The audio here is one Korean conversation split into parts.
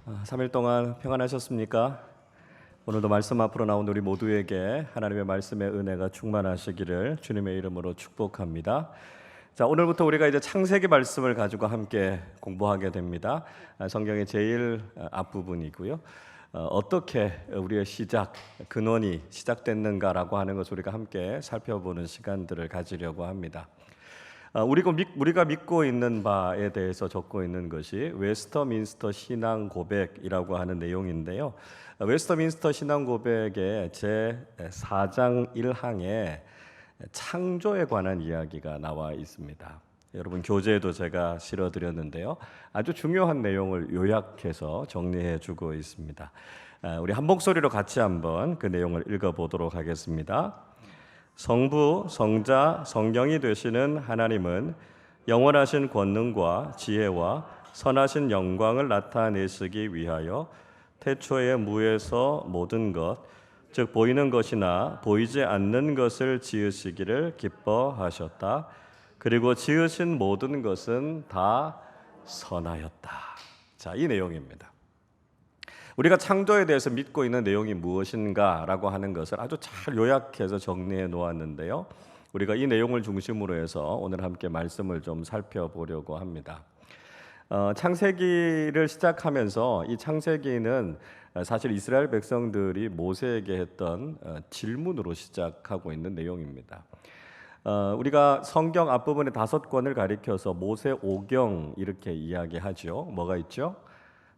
3일 동안 평안하셨습니까? 오늘도 말씀 앞으로 나온 우리 모두에게 하나님의 말씀의 은혜가 충만하시기를 주님의 이름으로 축복합니다. 자, 오늘부터 우리가 이제 창세기 말씀을 가지고 함께 공부하게 됩니다. 성경의 제일 앞부분이고요. 어떻게 우리의 시작, 근원이 시작됐는가라고 하는 것을 우리가 함께 살펴보는 시간들을 가지려고 합니다. 우리가 믿고 있는 바에 대해서 적고 있는 것이 웨스터민스터 신앙 고백이라고 하는 내용인데요. 웨스터민스터 신앙 고백의 제 4장 1항에 창조에 관한 이야기가 나와 있습니다. 여러분 교재에도 제가 실어드렸는데요. 아주 중요한 내용을 요약해서 정리해주고 있습니다. 우리 한 목소리로 같이 한번 그 내용을 읽어보도록 하겠습니다. 성부, 성자, 성령이 되시는 하나님은 영원하신 권능과 지혜와 선하신 영광을 나타내시기 위하여 태초에 무에서 모든 것, 즉 보이는 것이나 보이지 않는 것을 지으시기를 기뻐하셨다. 그리고 지으신 모든 것은 다 선하였다. 자, 이 내용입니다. 우리가 창조에 대해서 믿고 있는 내용이 무엇인가라고 하는 것을 아주 잘 요약해서 정리해 놓았는데요. 우리가 이 내용을 중심으로 해서 오늘 함께 말씀을 좀 살펴보려고 합니다. 창세기를 시작하면서 이 창세기는 사실 이스라엘 백성들이 모세에게 했던 질문으로 시작하고 있는 내용입니다. 우리가 성경 앞부분에 5권을 가리켜서 모세 오경 이렇게 이야기하죠. 뭐가 있죠?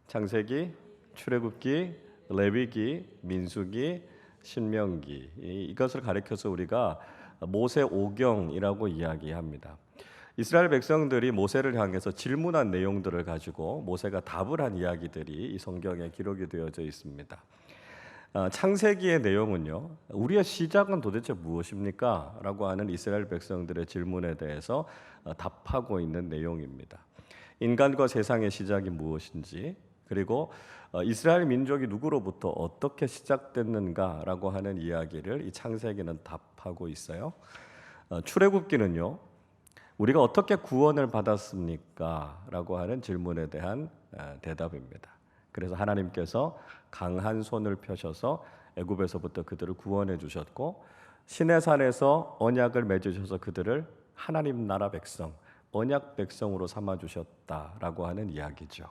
창세기, 출애굽기, 레위기, 민수기, 신명기, 이것을 가리켜서 우리가 모세 오경이라고 이야기합니다. 이스라엘 백성들이 모세를 향해서 질문한 내용들을 가지고 모세가 답을 한 이야기들이 이 성경에 기록이 되어져 있습니다. 창세기의 내용은요, 우리의 시작은 도대체 무엇입니까? 라고 하는 이스라엘 백성들의 질문에 대해서 답하고 있는 내용입니다. 인간과 세상의 시작이 무엇인지, 그리고 이스라엘 민족이 누구로부터 어떻게 시작됐는가라고 하는 이야기를 이 창세기는 답하고 있어요. 출애굽기는요, 우리가 어떻게 구원을 받았습니까? 라고 하는 질문에 대한 대답입니다. 그래서 하나님께서 강한 손을 펴셔서 애굽에서부터 그들을 구원해 주셨고, 시내산에서 언약을 맺으셔서 그들을 하나님 나라 백성, 언약 백성으로 삼아 주셨다라고 하는 이야기죠.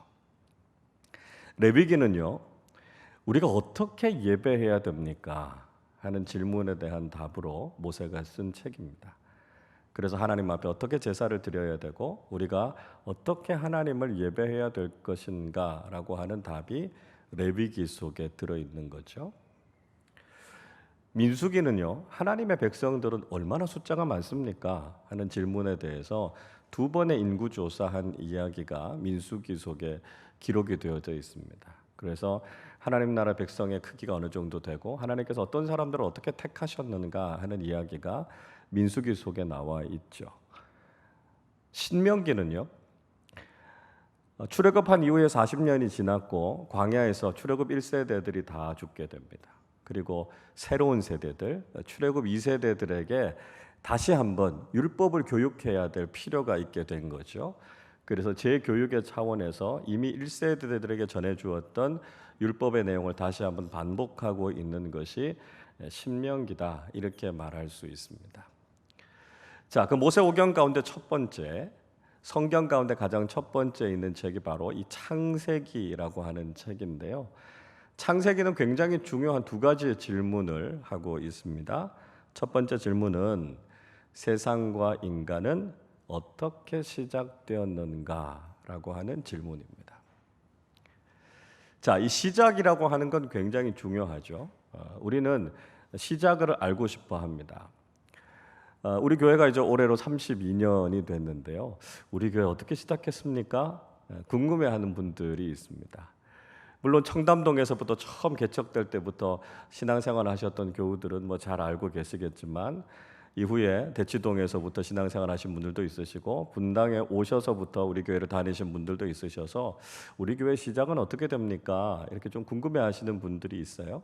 레위기는요, 우리가 어떻게 예배해야 됩니까? 하는 질문에 대한 답으로 모세가 쓴 책입니다. 그래서 하나님 앞에 어떻게 제사를 드려야 되고 우리가 어떻게 하나님을 예배해야 될 것인가 라고 하는 답이 레위기 속에 들어있는 거죠. 민수기는요, 하나님의 백성들은 얼마나 숫자가 많습니까? 하는 질문에 대해서 2번의 인구조사한 이야기가 민수기 속에 기록이 되어져 있습니다. 그래서 하나님 나라 백성의 크기가 어느 정도 되고 하나님께서 어떤 사람들을 어떻게 택하셨는가 하는 이야기가 민수기 속에 나와 있죠. 신명기는요, 출애굽한 이후에 40년이 지났고 광야에서 출애굽 1세대들이 다 죽게 됩니다. 그리고 새로운 세대들, 출애굽 2세대들에게 다시 한번 율법을 교육해야 될 필요가 있게 된 거죠. 그래서 재교육의 차원에서 이미 1세대들에게 전해주었던 율법의 내용을 다시 한번 반복하고 있는 것이 신명기다, 이렇게 말할 수 있습니다. 자, 그 모세 오경 가운데 첫 번째, 성경 가운데 가장 첫 번째 있는 책이 바로 이 창세기라고 하는 책인데요. 창세기는 굉장히 중요한 2가지의 질문을 하고 있습니다. 첫 번째 질문은 세상과 인간은 어떻게 시작되었는가라고 하는 질문입니다. 자, 이 시작이라고 하는 건 굉장히 중요하죠. 우리는 시작을 알고 싶어 합니다. 우리 교회가 이제 올해로 32년이 됐는데요. 우리 교회 어떻게 시작했습니까? 궁금해하는 분들이 있습니다. 물론 청담동에서부터 처음 개척될 때부터 신앙생활 하셨던 교우들은 뭐 잘 알고 계시겠지만 이후에 대치동에서부터 신앙생활 하신 분들도 있으시고 분당에 오셔서부터 우리 교회를 다니신 분들도 있으셔서 우리 교회 시작은 어떻게 됩니까? 이렇게 좀 궁금해하시는 분들이 있어요.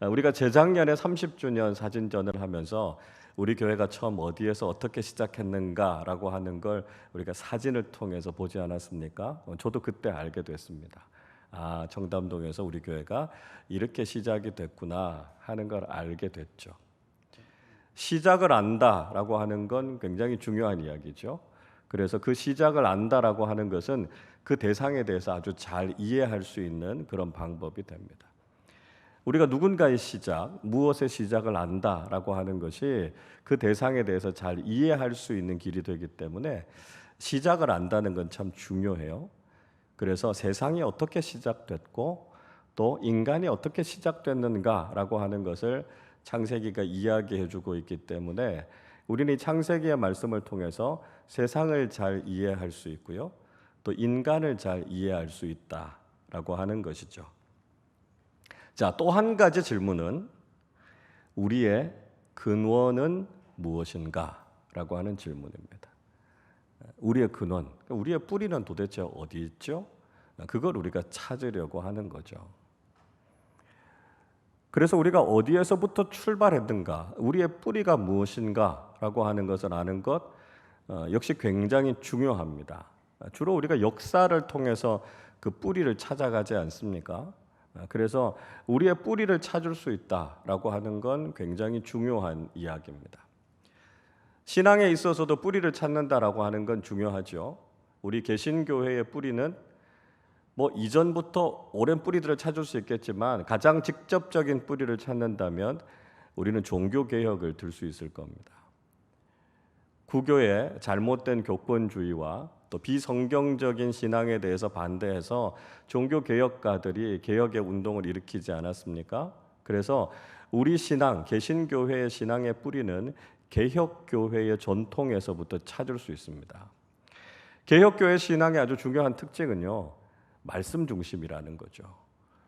우리가 재작년에 30주년 사진전을 하면서 우리 교회가 처음 어디에서 어떻게 시작했는가라고 하는 걸 우리가 사진을 통해서 보지 않았습니까? 저도 그때 알게 됐습니다. 청담동에서 우리 교회가 이렇게 시작이 됐구나 하는 걸 알게 됐죠. 시작을 안다라고 하는 건 굉장히 중요한 이야기죠. 그래서 그 시작을 안다라고 하는 것은 그 대상에 대해서 아주 잘 이해할 수 있는 그런 방법이 됩니다. 우리가 누군가의 시작, 무엇의 시작을 안다라고 하는 것이 그 대상에 대해서 잘 이해할 수 있는 길이 되기 때문에 시작을 안다는 건 참 중요해요. 그래서 세상이 어떻게 시작됐고 또 인간이 어떻게 시작됐는가라고 하는 것을 창세기가 이야기해주고 있기 때문에 우리는 이 창세기의 말씀을 통해서 세상을 잘 이해할 수 있고요, 또 인간을 잘 이해할 수 있다라고 하는 것이죠. 자, 또 한 가지 질문은 우리의 근원은 무엇인가라고 하는 질문입니다. 우리의 근원, 우리의 뿌리는 도대체 어디 있죠? 그걸 우리가 찾으려고 하는 거죠. 그래서 우리가 어디에서부터 출발했는가, 우리의 뿌리가 무엇인가라고 하는 것을 아는 것 역시 굉장히 중요합니다. 주로 우리가 역사를 통해서 그 뿌리를 찾아가지 않습니까? 그래서 우리의 뿌리를 찾을 수 있다라고 하는 건 굉장히 중요한 이야기입니다. 신앙에 있어서도 뿌리를 찾는다라고 하는 건 중요하죠. 우리 개신교회의 뿌리는 이전부터 오랜 뿌리들을 찾을 수 있겠지만 가장 직접적인 뿌리를 찾는다면 우리는 종교개혁을 들 수 있을 겁니다. 구교의 잘못된 교권주의와 또 비성경적인 신앙에 대해서 반대해서 종교개혁가들이 개혁의 운동을 일으키지 않았습니까? 그래서 우리 신앙, 개신교회의 신앙의 뿌리는 개혁교회의 전통에서부터 찾을 수 있습니다. 개혁교회 신앙의 아주 중요한 특징은요, 말씀 중심이라는 거죠.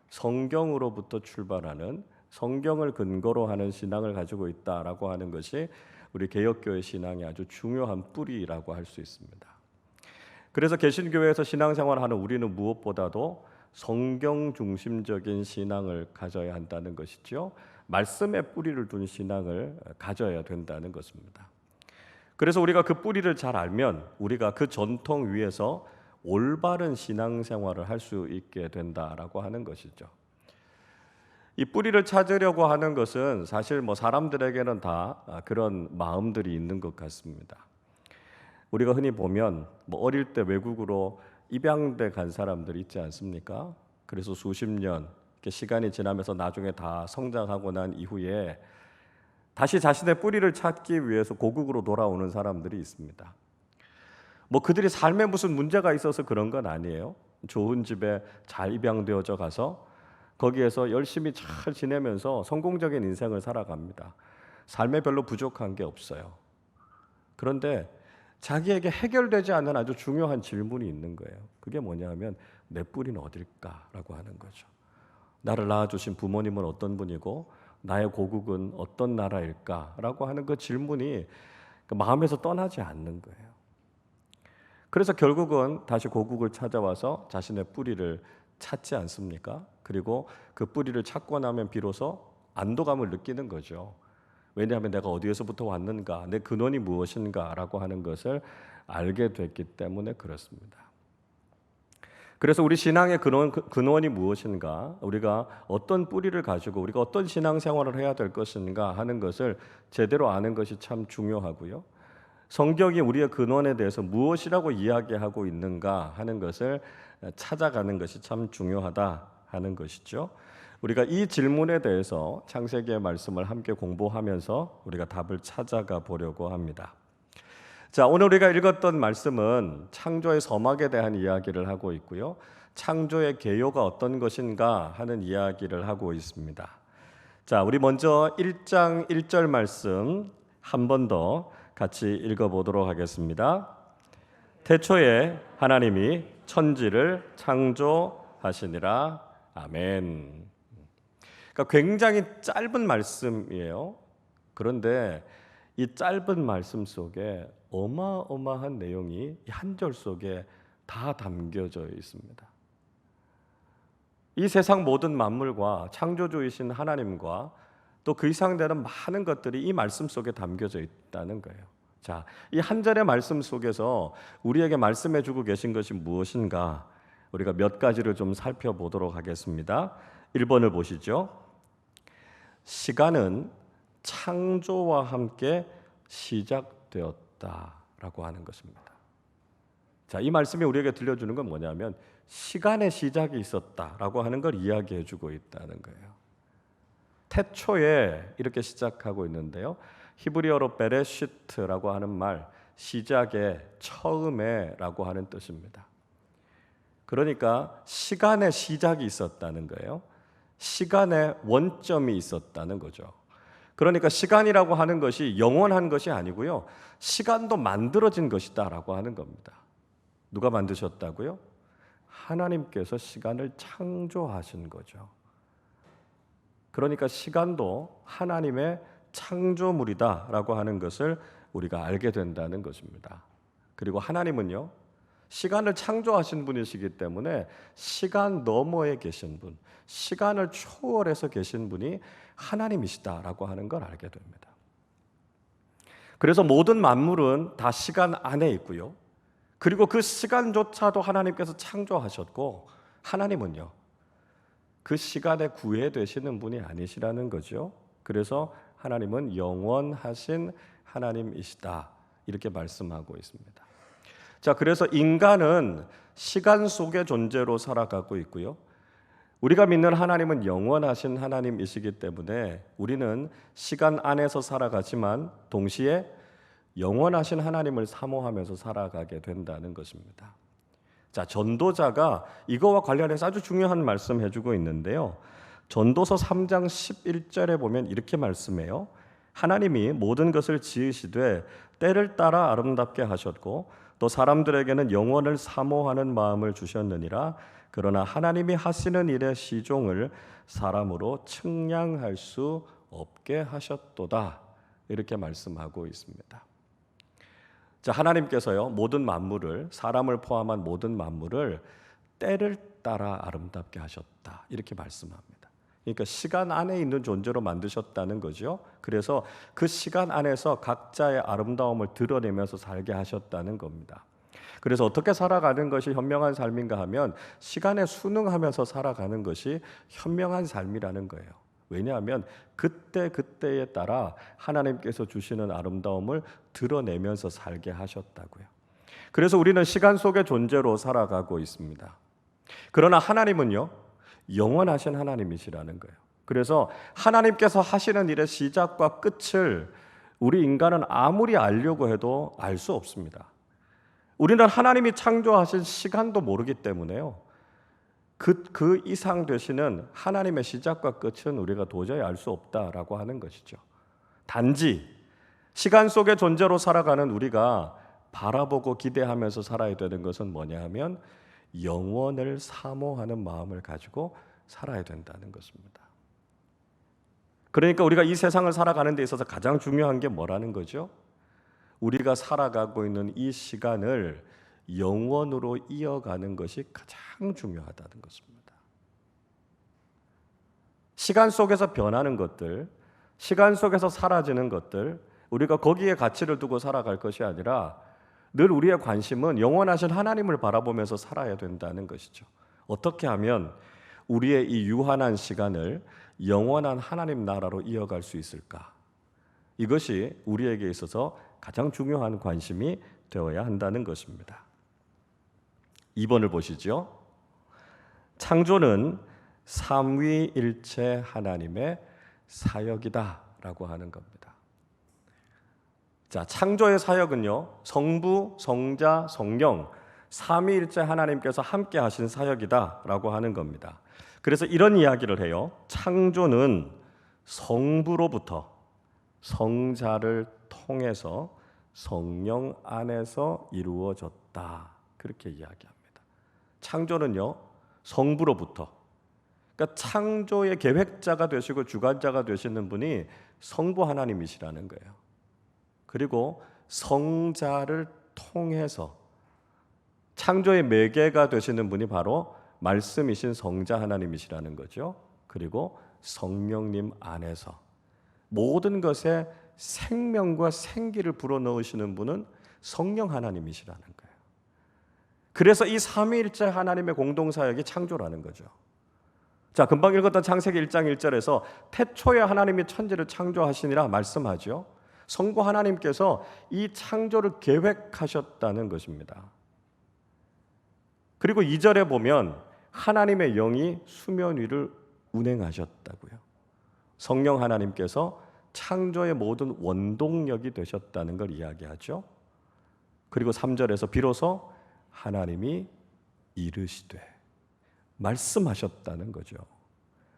성경으로부터 출발하는, 성경을 근거로 하는 신앙을 가지고 있다라고 하는 것이 우리 개혁교회 신앙의 아주 중요한 뿌리라고 할 수 있습니다. 그래서 개신교회에서 신앙생활하는 우리는 무엇보다도 성경 중심적인 신앙을 가져야 한다는 것이죠. 말씀에 뿌리를 둔 신앙을 가져야 된다는 것입니다. 그래서 우리가 그 뿌리를 잘 알면 우리가 그 전통 위에서 올바른 신앙생활을 할 수 있게 된다라고 하는 것이죠. 이 뿌리를 찾으려고 하는 것은 사실 사람들에게는 다 그런 마음들이 있는 것 같습니다. 우리가 흔히 보면 어릴 때 외국으로 입양돼 간 사람들이 있지 않습니까? 그래서 수십 년 시간이 지나면서 나중에 다 성장하고 난 이후에 다시 자신의 뿌리를 찾기 위해서 고국으로 돌아오는 사람들이 있습니다. 그들이 삶에 무슨 문제가 있어서 그런 건 아니에요. 좋은 집에 잘 입양되어져 가서 거기에서 열심히 잘 지내면서 성공적인 인생을 살아갑니다. 삶에 별로 부족한 게 없어요. 그런데 자기에게 해결되지 않는 아주 중요한 질문이 있는 거예요. 그게 뭐냐면 내 뿌리는 어딜까라고 하는 거죠. 나를 낳아주신 부모님은 어떤 분이고 나의 고국은 어떤 나라일까라고 하는 그 질문이 마음에서 떠나지 않는 거예요. 그래서 결국은 다시 고국을 찾아와서 자신의 뿌리를 찾지 않습니까? 그리고 그 뿌리를 찾고 나면 비로소 안도감을 느끼는 거죠. 왜냐하면 내가 어디에서부터 왔는가, 내 근원이 무엇인가라고 하는 것을 알게 됐기 때문에 그렇습니다. 그래서 우리 신앙의 근원이 무엇인가, 우리가 어떤 뿌리를 가지고 우리가 어떤 신앙생활을 해야 될 것인가 하는 것을 제대로 아는 것이 참 중요하고요. 성경이 우리의 근원에 대해서 무엇이라고 이야기하고 있는가 하는 것을 찾아가는 것이 참 중요하다 하는 것이죠. 우리가 이 질문에 대해서 창세기의 말씀을 함께 공부하면서 우리가 답을 찾아가 보려고 합니다. 자, 오늘 우리가 읽었던 말씀은 창조의 서막에 대한 이야기를 하고 있고요. 창조의 개요가 어떤 것인가 하는 이야기를 하고 있습니다. 자, 우리 먼저 1장 1절 말씀 한 번 더 같이 읽어보도록 하겠습니다. 태초에 하나님이 천지를 창조하시니라. 아멘. 그러니까 굉장히 짧은 말씀이에요. 그런데 이 짧은 말씀 속에 어마어마한 내용이 한 절 속에 다 담겨져 있습니다. 이 세상 모든 만물과 창조주이신 하나님과 또 그 이상 되는 많은 것들이 이 말씀 속에 담겨져 있다는 거예요. 자, 이 한 절의 말씀 속에서 우리에게 말씀해 주고 계신 것이 무엇인가? 우리가 몇 가지를 좀 살펴보도록 하겠습니다. 1번을 보시죠. 시간은 창조와 함께 시작되었다라고 하는 것입니다. 자, 이 말씀이 우리에게 들려주는 건 뭐냐면 시간의 시작이 있었다라고 하는 걸 이야기해 주고 있다는 거예요. 태초에 이렇게 시작하고 있는데요. 히브리어로 베레시트라고 하는 말, 시작에, 처음에라고 하는 뜻입니다. 그러니까 시간의 시작이 있었다는 거예요. 시간의 원점이 있었다는 거죠. 그러니까 시간이라고 하는 것이 영원한 것이 아니고요. 시간도 만들어진 것이다라고 하는 겁니다. 누가 만드셨다고요? 하나님께서 시간을 창조하신 거죠. 그러니까 시간도 하나님의 창조물이다라고 하는 것을 우리가 알게 된다는 것입니다. 그리고 하나님은요, 시간을 창조하신 분이시기 때문에 시간 너머에 계신 분, 시간을 초월해서 계신 분이 하나님이시다라고 하는 걸 알게 됩니다. 그래서 모든 만물은 다 시간 안에 있고요. 그리고 그 시간조차도 하나님께서 창조하셨고, 하나님은요, 그 시간에 구애되시는 분이 아니시라는 거죠. 그래서 하나님은 영원하신 하나님이시다, 이렇게 말씀하고 있습니다. 자, 그래서 인간은 시간 속의 존재로 살아가고 있고요. 우리가 믿는 하나님은 영원하신 하나님이시기 때문에 우리는 시간 안에서 살아가지만 동시에 영원하신 하나님을 사모하면서 살아가게 된다는 것입니다. 자, 전도자가 이거와 관련해서 아주 중요한 말씀 해주고 있는데요. 전도서 3장 11절에 보면 이렇게 말씀해요. 하나님이 모든 것을 지으시되 때를 따라 아름답게 하셨고 또 사람들에게는 영원을 사모하는 마음을 주셨느니라. 그러나 하나님이 하시는 일의 시종을 사람으로 측량할 수 없게 하셨도다. 이렇게 말씀하고 있습니다. 자, 하나님께서요, 모든 만물을, 사람을 포함한 모든 만물을 때를 따라 아름답게 하셨다, 이렇게 말씀합니다. 그러니까 시간 안에 있는 존재로 만드셨다는 거죠. 그래서 그 시간 안에서 각자의 아름다움을 드러내면서 살게 하셨다는 겁니다. 그래서 어떻게 살아가는 것이 현명한 삶인가 하면 시간에 순응하면서 살아가는 것이 현명한 삶이라는 거예요. 왜냐하면 그때에 따라 하나님께서 주시는 아름다움을 드러내면서 살게 하셨다고요. 그래서 우리는 시간 속의 존재로 살아가고 있습니다. 그러나 하나님은요, 영원하신 하나님이시라는 거예요. 그래서 하나님께서 하시는 일의 시작과 끝을 우리 인간은 아무리 알려고 해도 알 수 없습니다. 우리는 하나님이 창조하신 시간도 모르기 때문에요. 그 이상 되시는 하나님의 시작과 끝은 우리가 도저히 알 수 없다라고 하는 것이죠. 단지 시간 속의 존재로 살아가는 우리가 바라보고 기대하면서 살아야 되는 것은 뭐냐 하면 영원을 사모하는 마음을 가지고 살아야 된다는 것입니다. 그러니까 우리가 이 세상을 살아가는 데 있어서 가장 중요한 게 뭐라는 거죠? 우리가 살아가고 있는 이 시간을 영원으로 이어가는 것이 가장 중요하다는 것입니다. 시간 속에서 변하는 것들, 시간 속에서 사라지는 것들, 우리가 거기에 가치를 두고 살아갈 것이 아니라 늘 우리의 관심은 영원하신 하나님을 바라보면서 살아야 된다는 것이죠. 어떻게 하면 우리의 이 유한한 시간을 영원한 하나님 나라로 이어갈 수 있을까? 이것이 우리에게 있어서 가장 중요한 관심이 되어야 한다는 것입니다. 2번을 보시죠. 창조는 삼위일체 하나님의 사역이다라고 하는 겁니다. 자, 창조의 사역은요, 성부, 성자, 성령 삼위일체 하나님께서 함께 하신 사역이다라고 하는 겁니다. 그래서 이런 이야기를 해요. 창조는 성부로부터 성자를 통해서 성령 안에서 이루어졌다. 그렇게 이야기합니다. 창조는요, 성부로부터, 그러니까 창조의 계획자가 되시고 주관자가 되시는 분이 성부 하나님이시라는 거예요. 그리고 성자를 통해서 창조의 매개가 되시는 분이 바로 말씀이신 성자 하나님이시라는 거죠. 그리고 성령님 안에서 모든 것에 생명과 생기를 불어넣으시는 분은 성령 하나님이시라는 거예요. 그래서 이 삼위일체 하나님의 공동사역이 창조라는 거죠. 자, 금방 읽었던 창세기 1장 1절에서 태초에 하나님이 천지를 창조하시니라 말씀하죠. 성부 하나님께서 이 창조를 계획하셨다는 것입니다. 그리고 2절에 보면 하나님의 영이 수면 위를 운행하셨다고요. 성령 하나님께서 창조의 모든 원동력이 되셨다는 걸 이야기하죠. 그리고 3절에서 비로소 하나님이 이르시되 말씀하셨다는 거죠.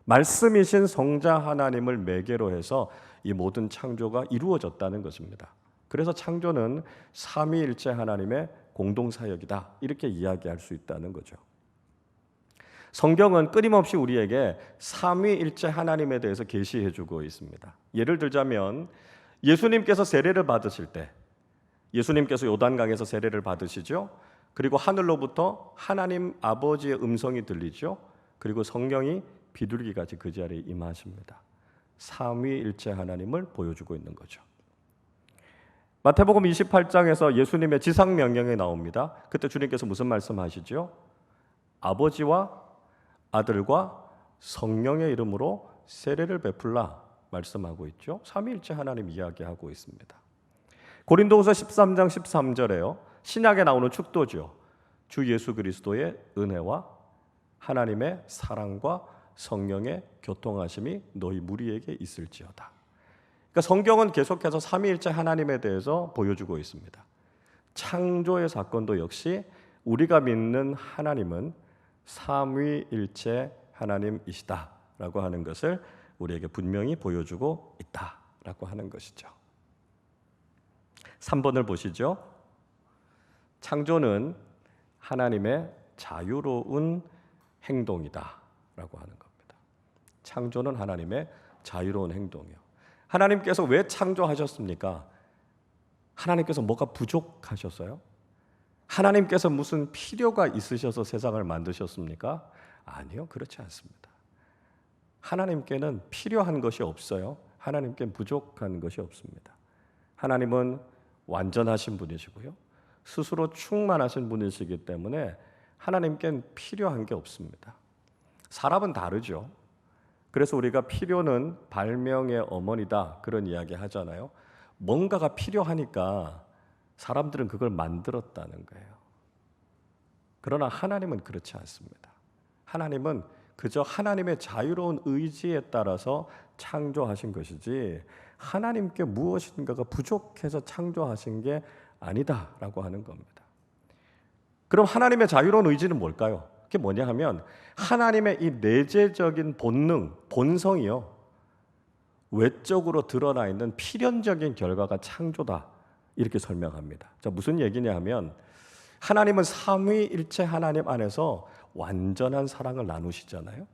말씀이신 성자 하나님을 매개로 해서 이 모든 창조가 이루어졌다는 것입니다. 그래서 창조는 삼위일체 하나님의 공동사역이다, 이렇게 이야기할 수 있다는 거죠. 성경은 끊임없이 우리에게 삼위일체 하나님에 대해서 계시해주고 있습니다. 예를 들자면 예수님께서 세례를 받으실 때, 예수님께서 요단강에서 세례를 받으시죠. 그리고 하늘로부터 하나님 아버지의 음성이 들리죠. 그리고 성령이 비둘기같이 그 자리에 임하십니다. 삼위일체 하나님을 보여주고 있는 거죠. 마태복음 28장에서 예수님의 지상명령이 나옵니다. 그때 주님께서 무슨 말씀하시죠? 아버지와 아들과 성령의 이름으로 세례를 베풀라 말씀하고 있죠. 삼위일체 하나님 이야기하고 있습니다. 고린도후서 13장 13절에요. 신약에 나오는 축도죠. 주 예수 그리스도의 은혜와 하나님의 사랑과 성령의 교통하심이 너희 무리에게 있을지어다. 그러니까 성경은 계속해서 삼위일체 하나님에 대해서 보여주고 있습니다. 창조의 사건도 역시 우리가 믿는 하나님은 삼위일체 하나님이시다라고 하는 것을 우리에게 분명히 보여주고 있다라고 하는 것이죠. 3번을 보시죠. 창조는 하나님의 자유로운 행동이다라고 하는 겁니다. 창조는 하나님의 자유로운 행동이요. 하나님께서 왜 창조하셨습니까? 하나님께서 뭐가 부족하셨어요? 하나님께서 무슨 필요가 있으셔서 세상을 만드셨습니까? 아니요, 그렇지 않습니다. 하나님께는 필요한 것이 없어요. 하나님께는 부족한 것이 없습니다. 하나님은 완전하신 분이시고요, 스스로 충만하신 분이시기 때문에 하나님께는 필요한 게 없습니다. 사람은 다르죠. 그래서 우리가 필요는 발명의 어머니다, 그런 이야기 하잖아요. 뭔가가 필요하니까 사람들은 그걸 만들었다는 거예요. 그러나 하나님은 그렇지 않습니다. 하나님은 그저 하나님의 자유로운 의지에 따라서 창조하신 것이지 하나님께 무엇인가가 부족해서 창조하신 게 아니다라고 하는 겁니다. 그럼 하나님의 자유로운 의지는 뭘까요? 그게 뭐냐 하면 하나님의 이 내재적인 본능, 본성이요, 외적으로 드러나 있는 필연적인 결과가 창조다, 이렇게 설명합니다. 자, 무슨 얘기냐 하면 하나님은 삼위일체 하나님 안에서 완전한 사랑을 나누시잖아요.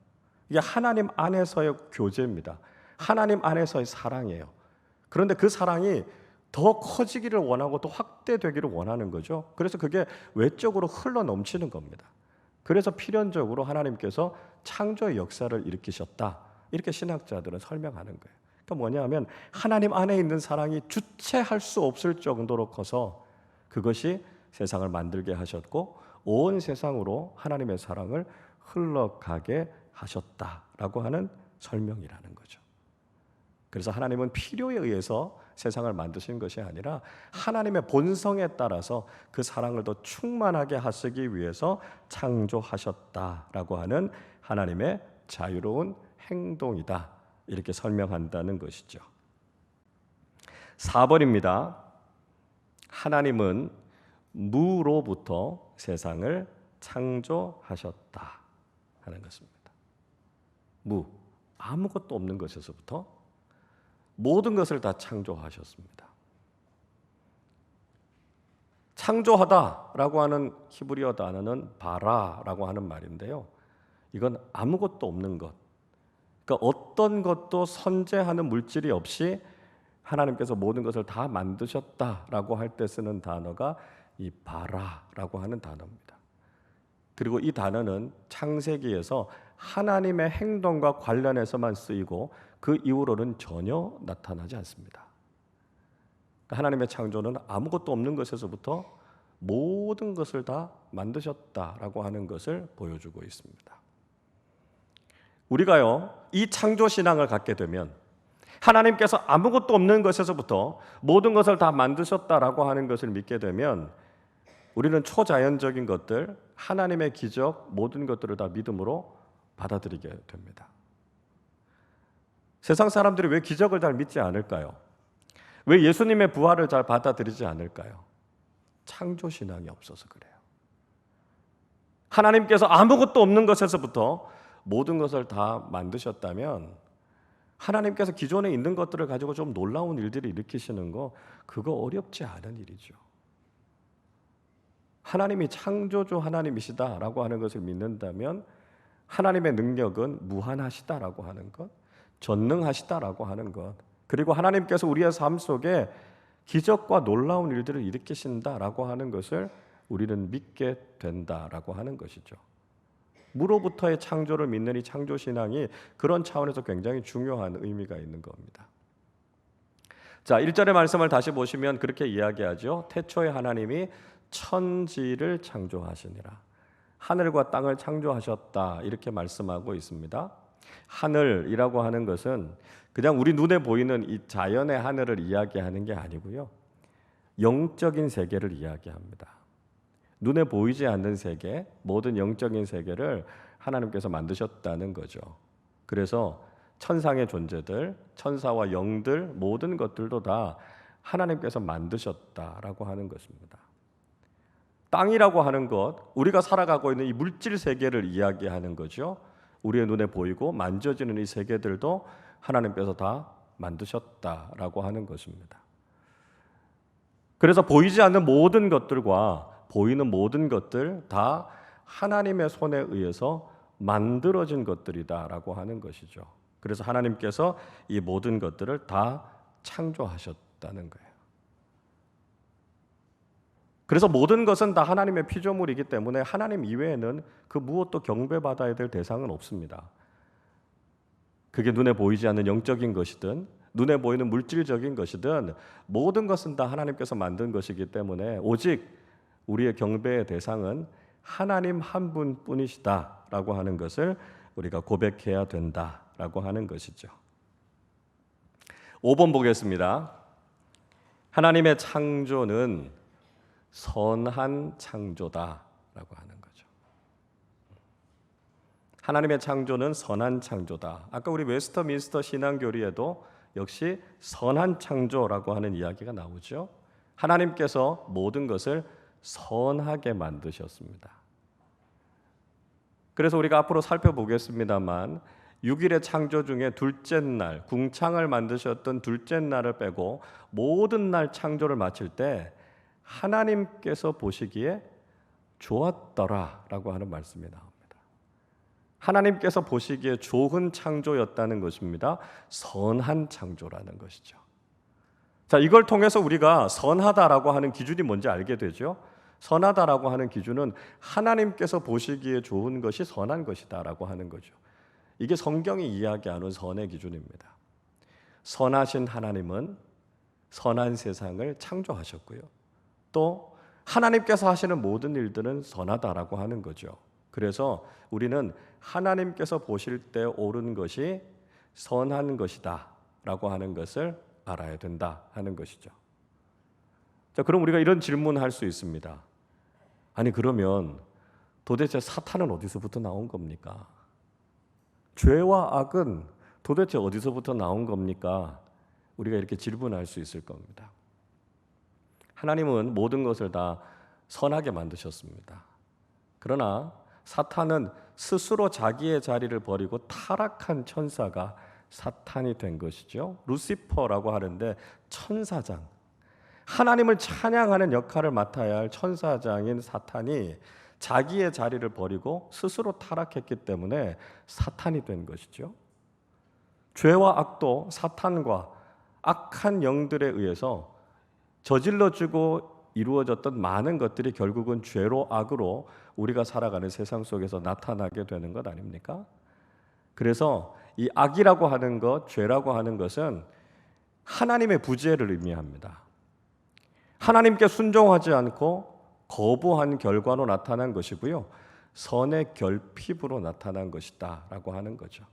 이게 하나님 안에서의 교제입니다. 하나님 안에서의 사랑이에요. 그런데 그 사랑이 더 커지기를 원하고 또 확대되기를 원하는 거죠. 그래서 그게 외적으로 흘러 넘치는 겁니다. 그래서 필연적으로 하나님께서 창조의 역사를 일으키셨다, 이렇게 신학자들은 설명하는 거예요. 그러니까 뭐냐 하면 하나님 안에 있는 사랑이 주체할 수 없을 정도로 커서 그것이 세상을 만들게 하셨고 온 세상으로 하나님의 사랑을 흘러가게 하셨다라고 하는 설명이라는 거죠. 그래서 하나님은 필요에 의해서 세상을 만드신 것이 아니라 하나님의 본성에 따라서 그 사랑을 더 충만하게 하시기 위해서 창조하셨다라고 하는 하나님의 자유로운 행동이다, 이렇게 설명한다는 것이죠. 4번입니다. 하나님은 무로부터 세상을 창조하셨다 하는 것입니다. 무, 아무것도 없는 것에서부터 모든 것을 다 창조하셨습니다. 창조하다라고 하는 히브리어 단어는 바라라고 하는 말인데요, 이건 아무것도 없는 것, 그러니까 어떤 것도 선재하는 물질이 없이 하나님께서 모든 것을 다 만드셨다라고 할 때 쓰는 단어가 이 바라라고 하는 단어입니다. 그리고 이 단어는 창세기에서 하나님의 행동과 관련해서만 쓰이고 그 이후로는 전혀 나타나지 않습니다. 하나님의 창조는 아무것도 없는 것에서부터 모든 것을 다 만드셨다라고 하는 것을 보여주고 있습니다. 우리가요, 이 창조 신앙을 갖게 되면 하나님께서 아무것도 없는 것에서부터 모든 것을 다 만드셨다라고 하는 것을 믿게 되면 우리는 초자연적인 것들, 하나님의 기적, 모든 것들을 다 믿음으로 받아들이게 됩니다. 세상 사람들이 왜 기적을 잘 믿지 않을까요? 왜 예수님의 부활을 잘 받아들이지 않을까요? 창조 신앙이 없어서 그래요. 하나님께서 아무것도 없는 것에서부터 모든 것을 다 만드셨다면 하나님께서 기존에 있는 것들을 가지고 좀 놀라운 일들을 일으키시는 거, 그거 어렵지 않은 일이죠. 하나님이 창조주 하나님이시다라고 하는 것을 믿는다면 하나님의 능력은 무한하시다라고 하는 것, 전능하시다라고 하는 것, 그리고 하나님께서 우리의 삶 속에 기적과 놀라운 일들을 일으키신다라고 하는 것을 우리는 믿게 된다라고 하는 것이죠. 무로부터의 창조를 믿는 이 창조신앙이 그런 차원에서 굉장히 중요한 의미가 있는 겁니다. 자, 1절의 말씀을 다시 보시면 그렇게 이야기하죠. 태초에 하나님이 천지를 창조하시니라. 하늘과 땅을 창조하셨다, 이렇게 말씀하고 있습니다. 하늘이라고 하는 것은 그냥 우리 눈에 보이는 이 자연의 하늘을 이야기하는 게 아니고요, 영적인 세계를 이야기합니다. 눈에 보이지 않는 세계, 모든 영적인 세계를 하나님께서 만드셨다는 거죠. 그래서 천상의 존재들, 천사와 영들, 모든 것들도 다 하나님께서 만드셨다라고 하는 것입니다. 땅이라고 하는 것, 우리가 살아가고 있는 이 물질 세계를 이야기하는 거죠. 우리의 눈에 보이고 만져지는 이 세계들도 하나님께서 다 만드셨다라고 하는 것입니다. 그래서 보이지 않는 모든 것들과 보이는 모든 것들 다 하나님의 손에 의해서 만들어진 것들이다라고 하는 것이죠. 그래서 하나님께서 이 모든 것들을 다 창조하셨다는 거예요. 그래서 모든 것은 다 하나님의 피조물이기 때문에 하나님 이외에는 그 무엇도 경배받아야 될 대상은 없습니다. 그게 눈에 보이지 않는 영적인 것이든 눈에 보이는 물질적인 것이든 모든 것은 다 하나님께서 만든 것이기 때문에 오직 우리의 경배의 대상은 하나님 한 분뿐이시다라고 하는 것을 우리가 고백해야 된다라고 하는 것이죠. 5번 보겠습니다. 하나님의 창조는 선한 창조다라고 하는 거죠. 하나님의 창조는 선한 창조다. 아까 우리 웨스터민스터 신앙교리에도 역시 선한 창조라고 하는 이야기가 나오죠. 하나님께서 모든 것을 선하게 만드셨습니다. 그래서 우리가 앞으로 살펴보겠습니다만 6일의 창조 중에 둘째 날, 궁창을 만드셨던 둘째 날을 빼고 모든 날 창조를 마칠 때 하나님께서 보시기에 좋았더라라고 하는 말씀이 나옵니다. 하나님께서 보시기에 좋은 창조였다는 것입니다. 선한 창조라는 것이죠. 자, 이걸 통해서 우리가 선하다라고 하는 기준이 뭔지 알게 되죠. 선하다라고 하는 기준은 하나님께서 보시기에 좋은 것이 선한 것이다라고 하는 거죠. 이게 성경이 이야기하는 선의 기준입니다. 선하신 하나님은 선한 세상을 창조하셨고요. 또 하나님께서 하시는 모든 일들은 선하다라고 하는 거죠. 그래서 우리는 하나님께서 보실 때 옳은 것이 선한 것이다라고 하는 것을 알아야 된다 하는 것이죠. 자, 그럼 우리가 이런 질문을 할 수 있습니다. 아니, 그러면 도대체 사탄은 어디서부터 나온 겁니까? 죄와 악은 도대체 어디서부터 나온 겁니까? 우리가 이렇게 질문할 수 있을 겁니다. 하나님은 모든 것을 다 선하게 만드셨습니다. 그러나 사탄은 스스로 자기의 자리를 버리고 타락한 천사가 사탄이 된 것이죠. 루시퍼라고 하는데 천사장, 하나님을 찬양하는 역할을 맡아야 할 천사장인 사탄이 자기의 자리를 버리고 스스로 타락했기 때문에 사탄이 된 것이죠. 죄와 악도 사탄과 악한 영들에 의해서 저질러지고 이루어졌던 많은 것들이 결국은 죄로 악으로 우리가 살아가는 세상 속에서 나타나게 되는 것 아닙니까? 그래서 이 악이라고 하는 것, 죄라고 하는 것은 하나님의 부재를 의미합니다. 하나님께 순종하지 않고 거부한 결과로 나타난 것이고요. 선의 결핍으로 나타난 것이다 라고 하는 거죠.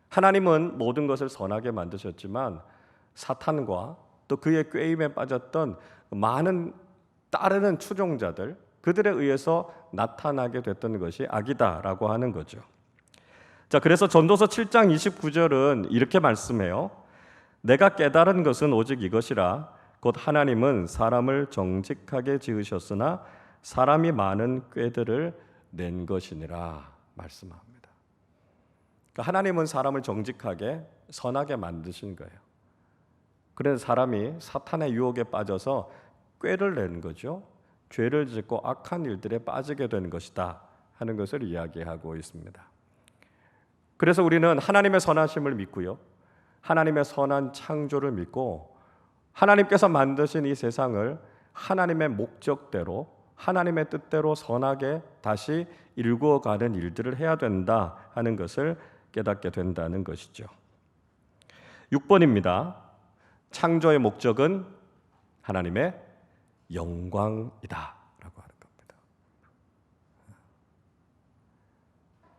하나님은 모든 것을 선하게 만드셨지만 사탄과 또 그의 꾀임에 빠졌던 많은 따르는 추종자들, 그들에 의해서 나타나게 됐던 것이 악이다라고 하는 거죠. 자, 그래서 전도서 7장 29절은 이렇게 말씀해요. 내가 깨달은 것은 오직 이것이라 곧 하나님은 사람을 정직하게 지으셨으나 사람이 많은 꾀들을 낸 것이니라 말씀합니다. 그러니까 하나님은 사람을 정직하게 선하게 만드신 거예요. 그래서 사람이 사탄의 유혹에 빠져서 꾀를 내는 거죠. 죄를 짓고 악한 일들에 빠지게 되는 것이다 하는 것을 이야기하고 있습니다. 그래서 우리는 하나님의 선하심을 믿고요, 하나님의 선한 창조를 믿고 하나님께서 만드신 이 세상을 하나님의 목적대로 하나님의 뜻대로 선하게 다시 일구어가는 일들을 해야 된다 하는 것을 깨닫게 된다는 것이죠. 6번입니다. 창조의 목적은 하나님의 영광이다 라고 하는 겁니다.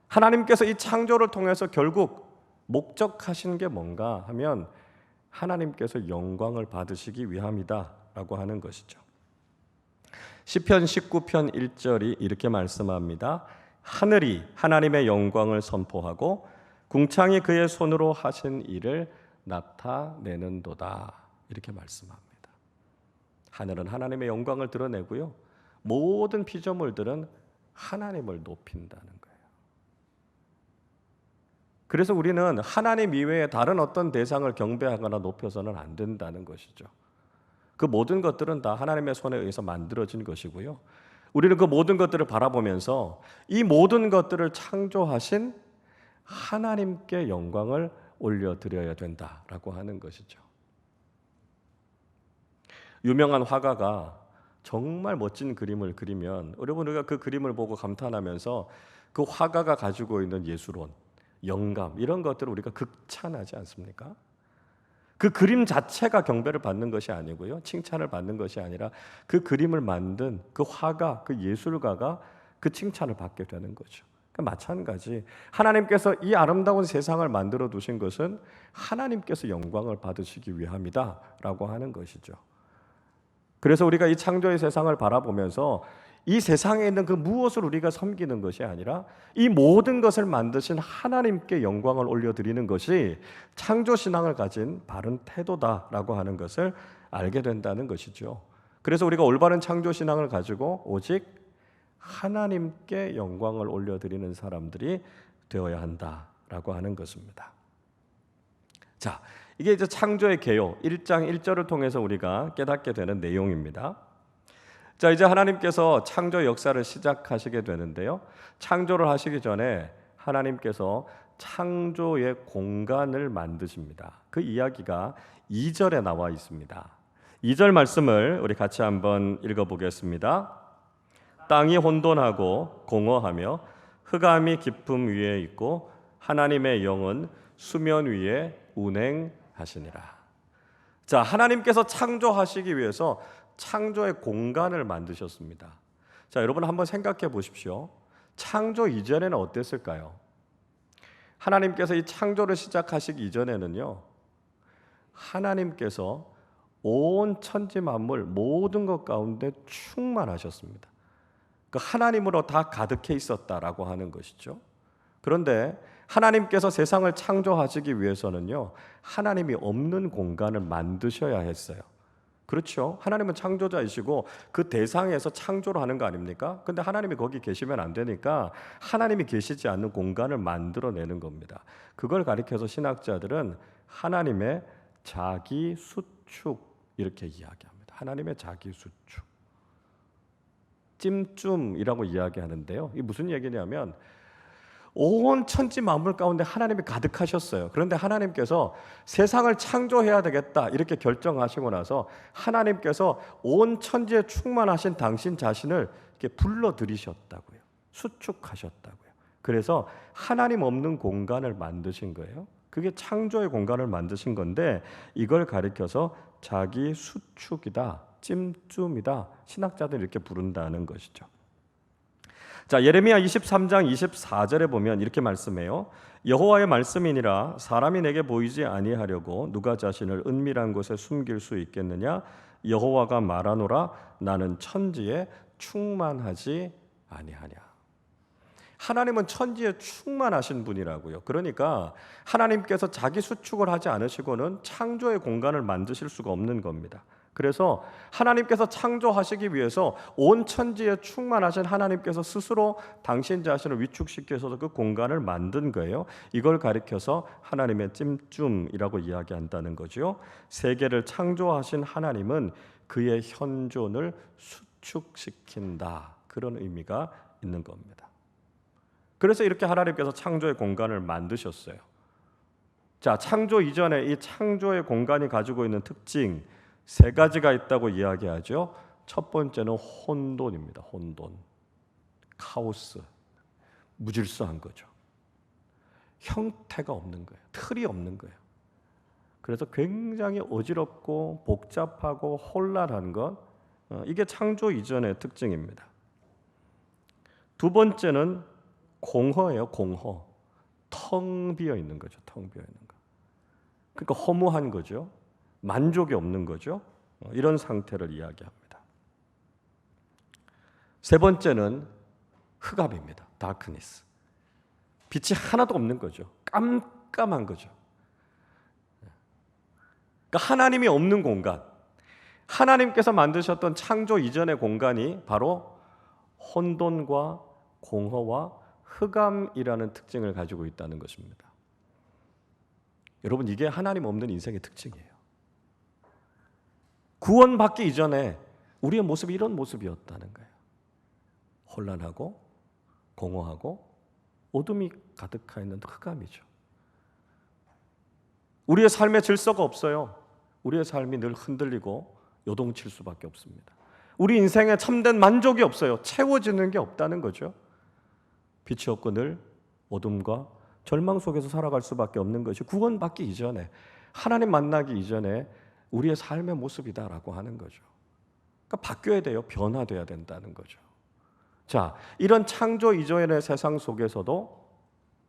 하나님께서 이 창조를 통해서 결국 목적하신 게 뭔가 하면 하나님께서 영광을 받으시기 위함이다 라고 하는 것이죠. 시편 19편 1절이 이렇게 말씀합니다. 하늘이 하나님의 영광을 선포하고 궁창이 그의 손으로 하신 일을 나타내는도다 이렇게 말씀합니다. 하늘은 하나님의 영광을 드러내고요, 모든 피조물들은 하나님을 높인다는 거예요. 그래서 우리는 하나님 이외에 다른 어떤 대상을 경배하거나 높여서는 안 된다는 것이죠. 그 모든 것들은 다 하나님의 손에 의해서 만들어진 것이고요, 우리는 그 모든 것들을 바라보면서 이 모든 것들을 창조하신 하나님께 영광을 올려드려야 된다라고 하는 것이죠. 유명한 화가가 정말 멋진 그림을 그리면 여러분, 우리가 그 그림을 보고 감탄하면서 그 화가가 가지고 있는 예술론, 영감 이런 것들을 우리가 극찬하지 않습니까? 그 그림 자체가 경배를 받는 것이 아니고요, 칭찬을 받는 것이 아니라 그 그림을 만든 그 화가, 그 예술가가 그 칭찬을 받게 되는 거죠. 그러니까 마찬가지 하나님께서 이 아름다운 세상을 만들어 두신 것은 하나님께서 영광을 받으시기 위함이다 라고 하는 것이죠. 그래서 우리가 이 창조의 세상을 바라보면서 이 세상에 있는 그 무엇을 우리가 섬기는 것이 아니라 이 모든 것을 만드신 하나님께 영광을 올려드리는 것이 창조신앙을 가진 바른 태도다라고 하는 것을 알게 된다는 것이죠. 그래서 우리가 올바른 창조신앙을 가지고 오직 하나님께 영광을 올려드리는 사람들이 되어야 한다라고 하는 것입니다. 자, 이게 이제 창조의 개요 1장 1절을 통해서 우리가 깨닫게 되는 내용입니다. 자, 이제 하나님께서 창조 역사를 시작하시게 되는데요, 창조를 하시기 전에 하나님께서 창조의 공간을 만드십니다. 그 이야기가 2절에 나와 있습니다. 2절 말씀을 우리 같이 한번 읽어보겠습니다. 땅이 혼돈하고 공허하며 흑암이 깊음 위에 있고 하나님의 영은 수면 위에 운행하시니라. 자, 하나님께서 창조하시기 위해서 창조의 공간을 만드셨습니다. 자, 여러분 한번 생각해 보십시오. 창조 이전에는 어땠을까요? 하나님께서 이 창조를 시작하시기 이전에는요, 하나님께서 온 천지 만물 모든 것 가운데 충만하셨습니다. 그 하나님으로 다 가득해 있었다라고 하는 것이죠. 그런데 하나님께서 세상을 창조하시기 위해서는요, 하나님이 없는 공간을 만드셔야 했어요. 그렇죠? 하나님은 창조자이시고 그 대상에서 창조를 하는 거 아닙니까? 근데 하나님이 거기 계시면 안 되니까 하나님이 계시지 않는 공간을 만들어내는 겁니다. 그걸 가리켜서 신학자들은 하나님의 자기 수축 이렇게 이야기합니다. 하나님의 자기 수축, 찜쯤이라고 이야기하는데요, 이게 무슨 얘기냐면 온 천지 만물 가운데 하나님이 가득하셨어요. 그런데 하나님께서 세상을 창조해야 되겠다 이렇게 결정하시고 나서 하나님께서 온 천지에 충만하신 당신 자신을 이렇게 불러들이셨다고요. 수축하셨다고요. 그래서 하나님 없는 공간을 만드신 거예요. 그게 창조의 공간을 만드신 건데 이걸 가리켜서 자기 수축이다 찜쯤이다. 신학자들이 이렇게 부른다는 것이죠. 자, 예레미야 23장 24절에 보면 이렇게 말씀해요. 여호와의 말씀이니라 사람이 내게 보이지 아니하려고 누가 자신을 은밀한 곳에 숨길 수 있겠느냐? 여호와가 말하노라 나는 천지에 충만하지 아니하냐. 하나님은 천지에 충만하신 분이라고요. 그러니까 하나님께서 자기 수축을 하지 않으시고는 창조의 공간을 만드실 수가 없는 겁니다. 그래서 하나님께서 창조하시기 위해서 온 천지에 충만하신 하나님께서 스스로 당신 자신을 위축시켜서 그 공간을 만든 거예요. 이걸 가리켜서 하나님의 찜쯤이라고 이야기한다는 거죠. 세계를 창조하신 하나님은 그의 현존을 수축시킨다. 그런 의미가 있는 겁니다. 그래서 이렇게 하나님께서 창조의 공간을 만드셨어요. 자, 창조 이전에 이 창조의 공간이 가지고 있는 특징 세 가지가 있다고 이야기하죠. 첫 번째는 혼돈입니다. 혼돈, 카오스, 무질서한 거죠. 형태가 없는 거예요. 틀이 없는 거예요. 그래서 굉장히 어지럽고 복잡하고 혼란한 것, 이게 창조 이전의 특징입니다. 두 번째는 공허예요. 공허, 텅 비어 있는 거죠. 텅 비어 있는 거. 그러니까 허무한 거죠. 만족이 없는 거죠. 이런 상태를 이야기합니다. 세 번째는 흑암입니다. 다크니스. 빛이 하나도 없는 거죠. 깜깜한 거죠. 그러니까 하나님이 없는 공간, 하나님께서 만드셨던 창조 이전의 공간이 바로 혼돈과 공허와 흑암이라는 특징을 가지고 있다는 것입니다. 여러분, 이게 하나님 없는 인생의 특징이에요. 구원받기 이전에 우리의 모습이 이런 모습이었다는 거예요. 혼란하고 공허하고 어둠이 가득해 있는 흑암이죠. 우리의 삶에 질서가 없어요. 우리의 삶이 늘 흔들리고 요동칠 수밖에 없습니다. 우리 인생에 참된 만족이 없어요. 채워지는 게 없다는 거죠. 빛이 없고 늘 어둠과 절망 속에서 살아갈 수밖에 없는 것이 구원받기 이전에, 하나님 만나기 이전에 우리의 삶의 모습이다라고 하는 거죠. 그러니까 바뀌어야 돼요. 변화돼야 된다는 거죠. 자, 이런 창조 이전의 세상 속에서도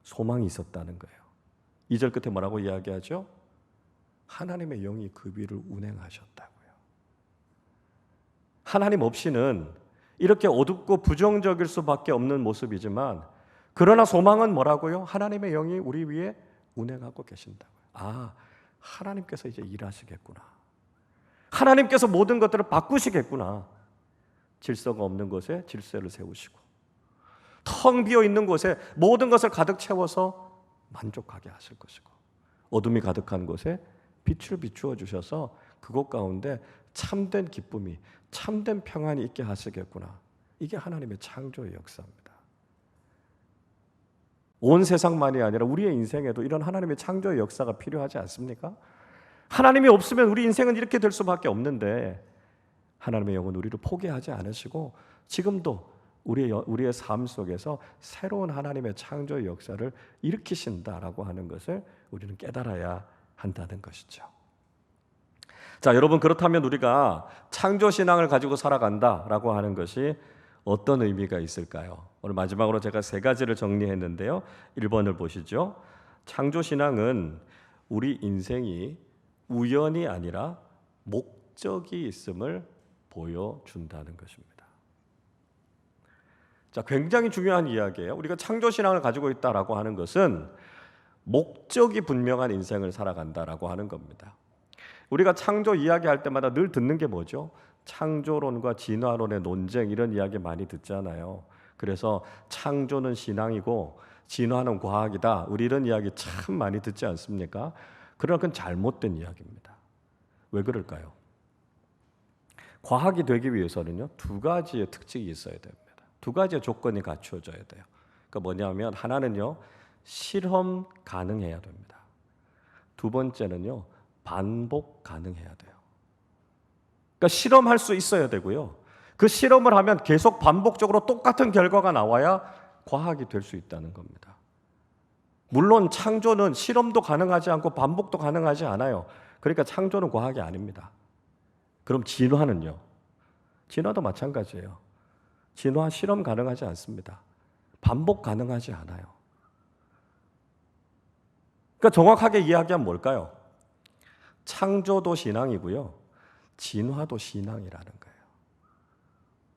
소망이 있었다는 거예요. 2절 끝에 뭐라고 이야기하죠? 하나님의 영이 그 위를 운행하셨다고요. 하나님 없이는 이렇게 어둡고 부정적일 수밖에 없는 모습이지만, 그러나 소망은 뭐라고요? 하나님의 영이 우리 위에 운행하고 계신다고요. 아, 하나님께서 이제 일하시겠구나. 하나님께서 모든 것들을 바꾸시겠구나. 질서가 없는 곳에 질서를 세우시고, 텅 비어 있는 곳에 모든 것을 가득 채워서 만족하게 하실 것이고, 어둠이 가득한 곳에 빛을 비추어 주셔서 그곳 가운데 참된 기쁨이, 참된 평안이 있게 하시겠구나. 이게 하나님의 창조의 역사입니다. 온 세상만이 아니라 우리의 인생에도 이런 하나님의 창조의 역사가 필요하지 않습니까? 하나님이 없으면 우리 인생은 이렇게 될 수밖에 없는데, 하나님의 영은 우리를 포기하지 않으시고 지금도 우리의 삶 속에서 새로운 하나님의 창조의 역사를 일으키신다라고 하는 것을 우리는 깨달아야 한다는 것이죠. 자, 여러분, 그렇다면 우리가 창조신앙을 가지고 살아간다라고 하는 것이 어떤 의미가 있을까요? 오늘 마지막으로 제가 세 가지를 정리했는데요. 1번을 보시죠. 창조신앙은 우리 인생이 우연이 아니라 목적이 있음을 보여준다는 것입니다. 자, 굉장히 중요한 이야기예요. 우리가 창조신앙을 가지고 있다라고 하는 것은 목적이 분명한 인생을 살아간다라고 하는 겁니다. 우리가 창조 이야기할 때마다 늘 듣는 게 뭐죠? 창조론과 진화론의 논쟁, 이런 이야기 많이 듣잖아요. 그래서 창조는 신앙이고 진화는 과학이다. 우리 이런 이야기 참 많이 듣지 않습니까? 그러나 그건 잘못된 이야기입니다. 왜 그럴까요? 과학이 되기 위해서는요, 두 가지의 특징이 있어야 됩니다. 두 가지의 조건이 갖추어져야 돼요. 그러니까 뭐냐면, 하나는요, 실험 가능해야 됩니다. 두 번째는요, 반복 가능해야 돼요. 그러니까 실험할 수 있어야 되고요. 그 실험을 하면 계속 반복적으로 똑같은 결과가 나와야 과학이 될 수 있다는 겁니다. 물론 창조는 실험도 가능하지 않고 반복도 가능하지 않아요. 그러니까 창조는 과학이 아닙니다. 그럼 진화는요? 진화도 마찬가지예요. 진화 실험 가능하지 않습니다. 반복 가능하지 않아요. 그러니까 정확하게 이야기하면 뭘까요? 창조도 신앙이고요. 진화도 신앙이라는 거예요.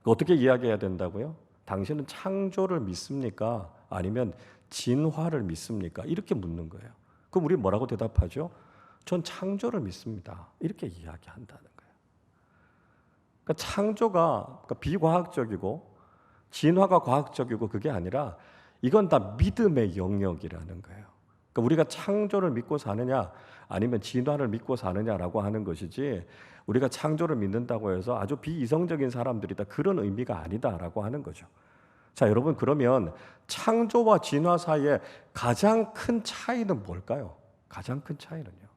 어떻게 이야기해야 된다고요? 당신은 창조를 믿습니까? 아니면 진화를 믿습니까? 이렇게 묻는 거예요. 그럼 우리 뭐라고 대답하죠? 전 창조를 믿습니다. 이렇게 이야기한다는 거예요. 그러니까 창조가 비과학적이고 진화가 과학적이고 그게 아니라 이건 다 믿음의 영역이라는 거예요. 그러니까 우리가 창조를 믿고 사느냐 아니면 진화를 믿고 사느냐라고 하는 것이지 우리가 창조를 믿는다고 해서 아주 비이성적인 사람들이다 그런 의미가 아니다라고 하는 거죠. 자, 여러분 그러면 창조와 진화 사이에 가장 큰 차이는 뭘까요? 가장 큰 차이는요.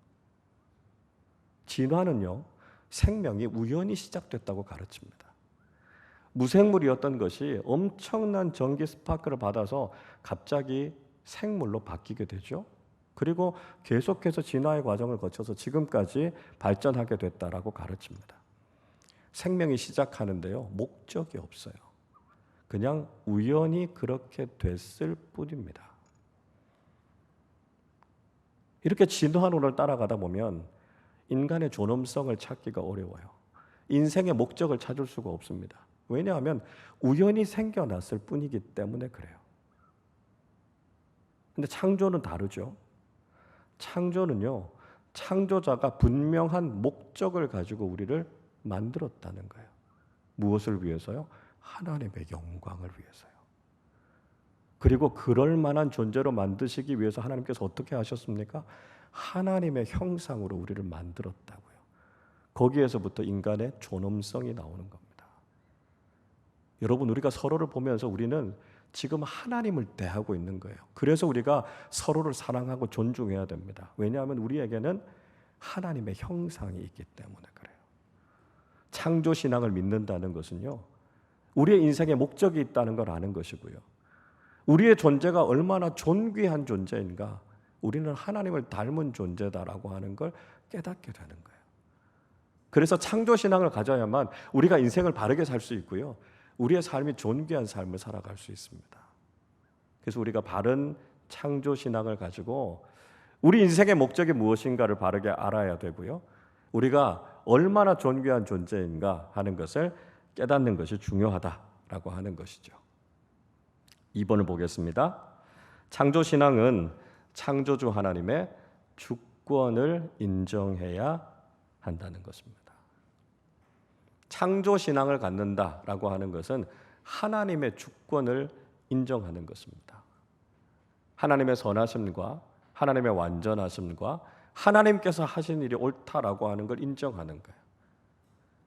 진화는요. 생명이 우연히 시작됐다고 가르칩니다. 무생물이었던 것이 엄청난 전기 스파크를 받아서 갑자기 생물로 바뀌게 되죠. 그리고 계속해서 진화의 과정을 거쳐서 지금까지 발전하게 됐다라고 가르칩니다. 생명이 시작하는데요. 목적이 없어요. 그냥 우연히 그렇게 됐을 뿐입니다. 이렇게 진화론을 따라가다 보면 인간의 존엄성을 찾기가 어려워요. 인생의 목적을 찾을 수가 없습니다. 왜냐하면 우연히 생겨났을 뿐이기 때문에 그래요. 근데 창조는 다르죠. 창조는요, 창조자가 분명한 목적을 가지고 우리를 만들었다는 거예요. 무엇을 위해서요? 하나님의 영광을 위해서요. 그리고 그럴 만한 존재로 만드시기 위해서 하나님께서 어떻게 하셨습니까? 하나님의 형상으로 우리를 만들었다고요. 거기에서부터 인간의 존엄성이 나오는 겁니다. 여러분, 우리가 서로를 보면서 우리는 지금 하나님을 대하고 있는 거예요. 그래서 우리가 서로를 사랑하고 존중해야 됩니다. 왜냐하면 우리에게는 하나님의 형상이 있기 때문에 그래요. 창조신앙을 믿는다는 것은요, 우리의 인생에 목적이 있다는 걸 아는 것이고요. 우리의 존재가 얼마나 존귀한 존재인가, 우리는 하나님을 닮은 존재다라고 하는 걸 깨닫게 되는 거예요. 그래서 창조신앙을 가져야만 우리가 인생을 바르게 살 수 있고요. 우리의 삶이 존귀한 삶을 살아갈 수 있습니다. 그래서 우리가 바른 창조신앙을 가지고 우리 인생의 목적이 무엇인가를 바르게 알아야 되고요. 우리가 얼마나 존귀한 존재인가 하는 것을 깨닫는 것이 중요하다라고 하는 것이죠. 2번을 보겠습니다. 창조신앙은 창조주 하나님의 주권을 인정해야 한다는 것입니다. 창조신앙을 갖는다라고 하는 것은 하나님의 주권을 인정하는 것입니다. 하나님의 선하심과 하나님의 완전하심과 하나님께서 하신 일이 옳다라고 하는 걸 인정하는 거예요.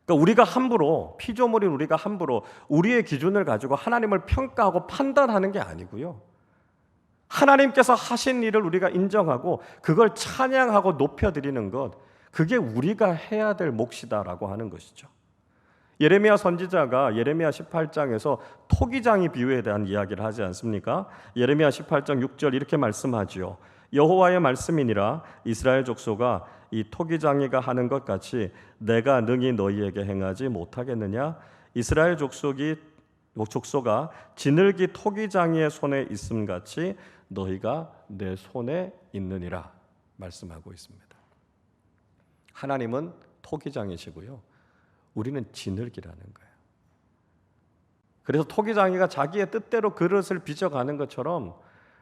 그러니까 우리가 함부로, 피조물인 우리가 함부로 우리의 기준을 가지고 하나님을 평가하고 판단하는 게 아니고요. 하나님께서 하신 일을 우리가 인정하고 그걸 찬양하고 높여드리는 것, 그게 우리가 해야 될 몫이다라고 하는 것이죠. 예레미야 선지자가 예레미야 18장에서 토기장이 비유에 대한 이야기를 하지 않습니까? 예레미야 18장 6절 이렇게 말씀하지요. 여호와의 말씀이니라 이스라엘 족속아 이 토기장이가 하는 것 같이 내가 능히 너희에게 행하지 못하겠느냐? 이스라엘 족속아 지늘기 토기장이의 손에 있음 같이 너희가 내 손에 있느니라 말씀하고 있습니다. 하나님은 토기장이시고요. 우리는 지늘기라는 거예요. 그래서 토기장이가 자기의 뜻대로 그릇을 빚어가는 것처럼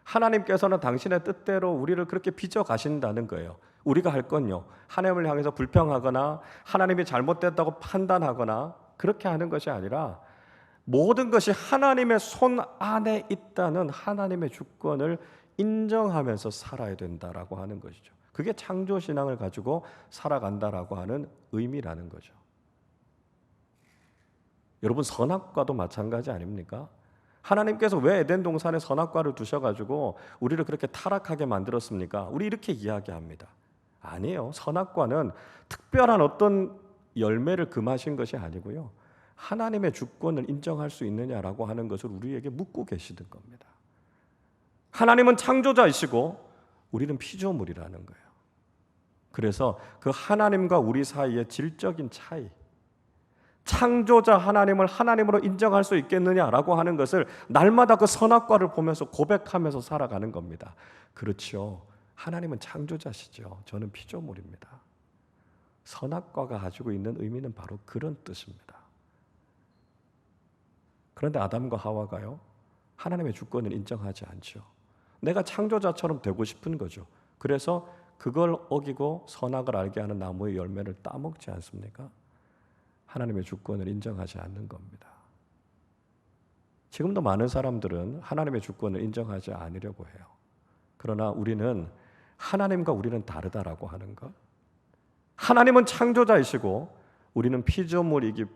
하나님께서는 당신의 뜻대로 우리를 그렇게 빚어가신다는 거예요. 우리가 할 건요, 하나님을 향해서 불평하거나 하나님이 잘못됐다고 판단하거나 그렇게 하는 것이 아니라 모든 것이 하나님의 손 안에 있다는 하나님의 주권을 인정하면서 살아야 된다라고 하는 것이죠. 그게 창조신앙을 가지고 살아간다라고 하는 의미라는 거죠. 여러분, 선악과도 마찬가지 아닙니까? 하나님께서 왜 에덴 동산에 선악과를 두셔가지고 우리를 그렇게 타락하게 만들었습니까? 우리 이렇게 이야기합니다. 아니에요. 선악과는 특별한 어떤 열매를 금하신 것이 아니고요. 하나님의 주권을 인정할 수 있느냐라고 하는 것을 우리에게 묻고 계시는 겁니다. 하나님은 창조자이시고 우리는 피조물이라는 거예요. 그래서 그 하나님과 우리 사이의 질적인 차이, 창조자 하나님을 하나님으로 인정할 수 있겠느냐라고 하는 것을 날마다 그 선악과를 보면서 고백하면서 살아가는 겁니다. 그렇죠. 하나님은 창조자시죠. 저는 피조물입니다. 선악과가 가지고 있는 의미는 바로 그런 뜻입니다. 그런데 아담과 하와가요, 하나님의 주권을 인정하지 않죠. 내가 창조자처럼 되고 싶은 거죠. 그래서 그걸 어기고 선악을 알게 하는 나무의 열매를 따먹지 않습니까? 하나님의 주권을 인정하지 않는 겁니다. 지금도 많은 사람들은 하나님의 주권을 인정하지 않으려고 해요. 그러나 하나님과 우리는 다르다라고 하는 것. 하나님은 창조자이시고 우리는 피조물일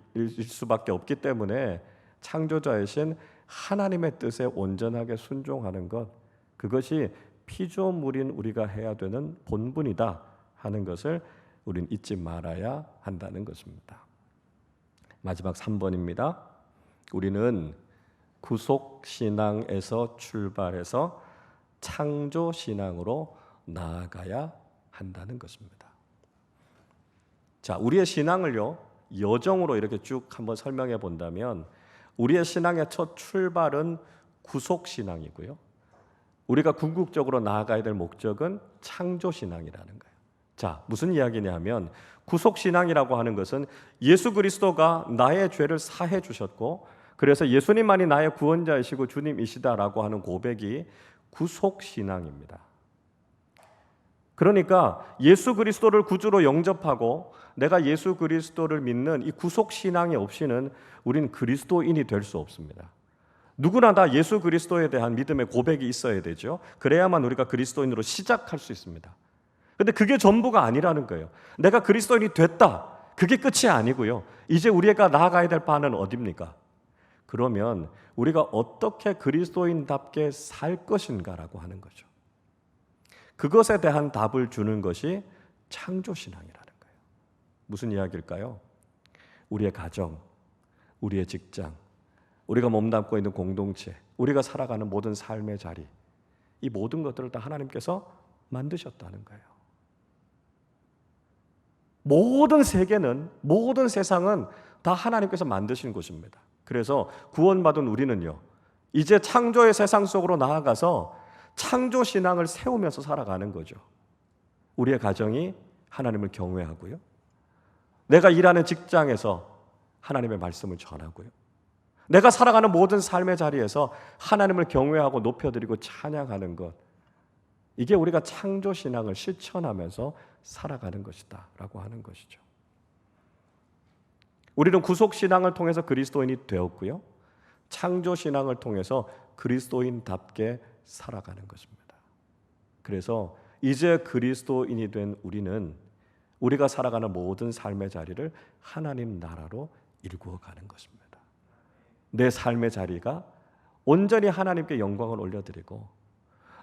수밖에 없기 때문에 창조자이신 하나님의 뜻에 온전하게 순종하는 것, 그것이 피조물인 우리가 해야 되는 본분이다 하는 것을 우리는 잊지 말아야 한다는 것입니다. 마지막 3번입니다. 우리는 구속신앙에서 출발해서 창조신앙으로 나아가야 한다는 것입니다. 자, 우리의 신앙을요, 여정으로 이렇게 쭉 한번 설명해 본다면 우리의 신앙의 첫 출발은 구속신앙이고요. 우리가 궁극적으로 나아가야 될 목적은 창조신앙이라는 거예요. 자, 무슨 이야기냐 하면 구속신앙이라고 하는 것은 예수 그리스도가 나의 죄를 사해 주셨고 그래서 예수님만이 나의 구원자이시고 주님이시다라고 하는 고백이 구속신앙입니다. 그러니까 예수 그리스도를 구주로 영접하고 내가 예수 그리스도를 믿는 이 구속신앙이 없이는 우린 그리스도인이 될 수 없습니다. 누구나 다 예수 그리스도에 대한 믿음의 고백이 있어야 되죠. 그래야만 우리가 그리스도인으로 시작할 수 있습니다. 근데 그게 전부가 아니라는 거예요. 내가 그리스도인이 됐다. 그게 끝이 아니고요. 이제 우리가 나아가야 될 바는 어디입니까? 그러면 우리가 어떻게 그리스도인답게 살 것인가라고 하는 거죠. 그것에 대한 답을 주는 것이 창조신앙이라는 거예요. 무슨 이야기일까요? 우리의 가정, 우리의 직장, 우리가 몸담고 있는 공동체, 우리가 살아가는 모든 삶의 자리, 이 모든 것들을 다 하나님께서 만드셨다는 거예요. 모든 세계는, 모든 세상은 다 하나님께서 만드신 곳입니다. 그래서 구원받은 우리는요, 이제 창조의 세상 속으로 나아가서 창조신앙을 세우면서 살아가는 거죠. 우리의 가정이 하나님을 경외하고요, 내가 일하는 직장에서 하나님의 말씀을 전하고요, 내가 살아가는 모든 삶의 자리에서 하나님을 경외하고 높여드리고 찬양하는 것, 이게 우리가 창조신앙을 실천하면서 살아가는 것이다 라고 하는 것이죠. 우리는 구속신앙을 통해서 그리스도인이 되었고요, 창조신앙을 통해서 그리스도인답게 살아가는 것입니다. 그래서 이제 그리스도인이 된 우리는 우리가 살아가는 모든 삶의 자리를 하나님 나라로 일구어 가는 것입니다. 내 삶의 자리가 온전히 하나님께 영광을 올려드리고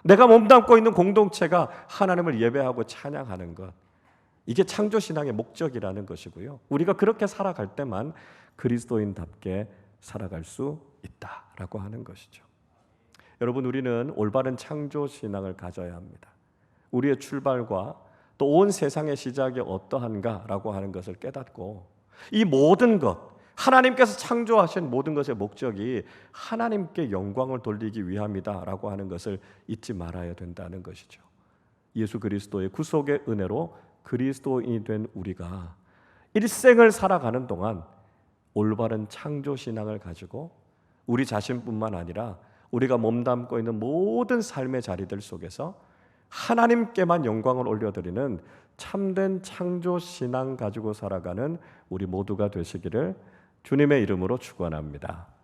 내가 몸담고 있는 공동체가 하나님을 예배하고 찬양하는 것, 이게 창조신앙의 목적이라는 것이고요. 우리가 그렇게 살아갈 때만 그리스도인답게 살아갈 수 있다라고 하는 것이죠. 여러분, 우리는 올바른 창조신앙을 가져야 합니다. 우리의 출발과 또 온 세상의 시작이 어떠한가라고 하는 것을 깨닫고 이 모든 것, 하나님께서 창조하신 모든 것의 목적이 하나님께 영광을 돌리기 위함이다라고 하는 것을 잊지 말아야 된다는 것이죠. 예수 그리스도의 구속의 은혜로 그리스도인이 된 우리가 일생을 살아가는 동안 올바른 창조신앙을 가지고 우리 자신뿐만 아니라 우리가 몸담고 있는 모든 삶의 자리들 속에서 하나님께만 영광을 올려드리는 참된 창조신앙 가지고 살아가는 우리 모두가 되시기를 주님의 이름으로 축원합니다.